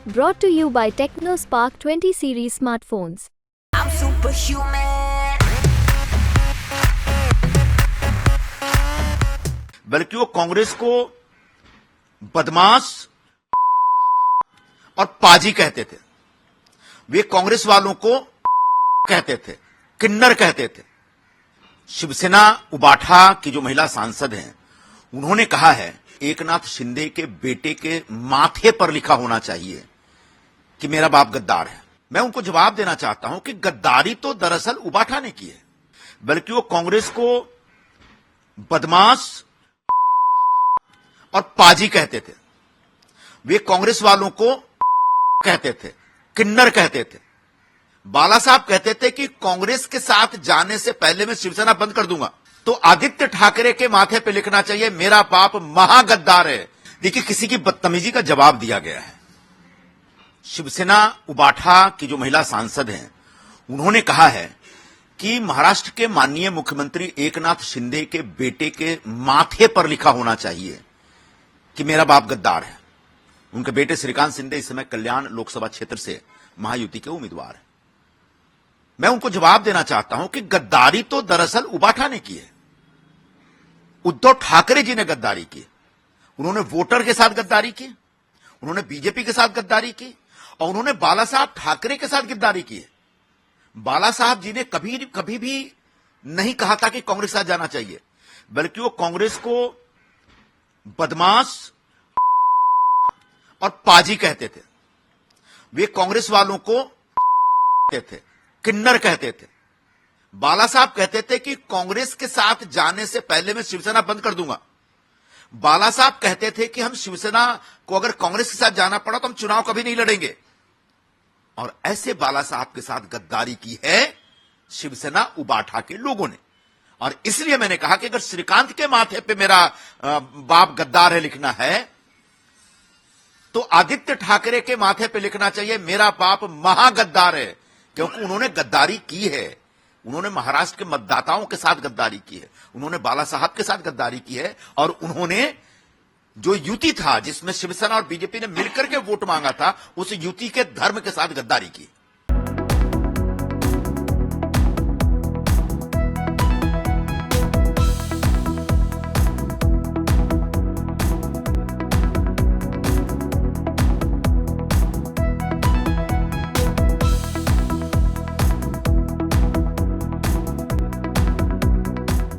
Brought to you by TechnoSpark 20 series smartphones. I'm superhuman. बल्कि वो कांग्रेस को बदमाश और पाजी कहते थे। वे कांग्रेस वालों को कहते थे, किन्नर कहते थे। शिवसेना उबाठा की जो महिला सांसद हैं, उन्होंने कहा है एकनाथ शिंदे के बेटे के माथे पर लिखा होना चाहिए कि मेरा बाप गद्दार है। मैं उनको जवाब देना चाहता हूं कि गद्दारी तो दरअसल उबाठा ने की है, बल्कि वो कांग्रेस को बदमाश और पाजी कहते थे। वे कांग्रेस वालों को कहते थे, किन्नर कहते थे। बाला साहब कहते थे कि कांग्रेस के साथ जाने से पहले मैं शिवसेना बंद कर दूंगा। तो आदित्य ठाकरे के माथे पे लिखना चाहिए मेरा बाप महागद्दार है। देखिए, किसी की बदतमीजी का जवाब दिया गया है। शिवसेना उबाठा की जो महिला सांसद हैं, उन्होंने कहा है कि महाराष्ट्र के माननीय मुख्यमंत्री एकनाथ शिंदे के बेटे के माथे पर लिखा होना चाहिए कि मेरा बाप गद्दार है। उनके बेटे श्रीकांत शिंदे इस समय कल्याण लोकसभा क्षेत्र से महायुति के उम्मीदवार हैं। मैं उनको जवाब देना चाहता हूं कि गद्दारी तो दरअसल उबाठा ने की है। उद्धव ठाकरे जी ने गद्दारी की। उन्होंने वोटर के साथ गद्दारी की, उन्होंने बीजेपी के साथ गद्दारी की और उन्होंने बाला साहब ठाकरे के साथ गद्दारी की है। बाला साहब जी ने कभी भी नहीं कहा था कि कांग्रेस के साथ जाना चाहिए, बल्कि वो कांग्रेस को बदमाश और पाजी कहते थे। वे कांग्रेस वालों को कहते थे, किन्नर कहते थे। बाला साहब कहते थे कि कांग्रेस के साथ जाने से पहले मैं शिवसेना बंद कर दूंगा। बाला साहब कहते थे कि हम शिवसेना को अगर कांग्रेस के साथ जाना पड़ा तो हम चुनाव कभी नहीं लड़ेंगे। और ऐसे बाला साहब के साथ गद्दारी की है शिवसेना उबाठा के लोगों ने। और इसलिए मैंने कहा कि अगर श्रीकांत के माथे पे मेरा बाप गद्दार है लिखना है, तो आदित्य ठाकरे के माथे पे लिखना चाहिए मेरा बाप महागद्दार है, क्योंकि उन्होंने गद्दारी की है। उन्होंने महाराष्ट्र के मतदाताओं के साथ गद्दारी की है, उन्होंने बाला साहब के साथ गद्दारी की है और उन्होंने जो युति था जिसमें शिवसेना और बीजेपी ने मिलकर के वोट मांगा था, उस युति के धर्म के साथ गद्दारी की।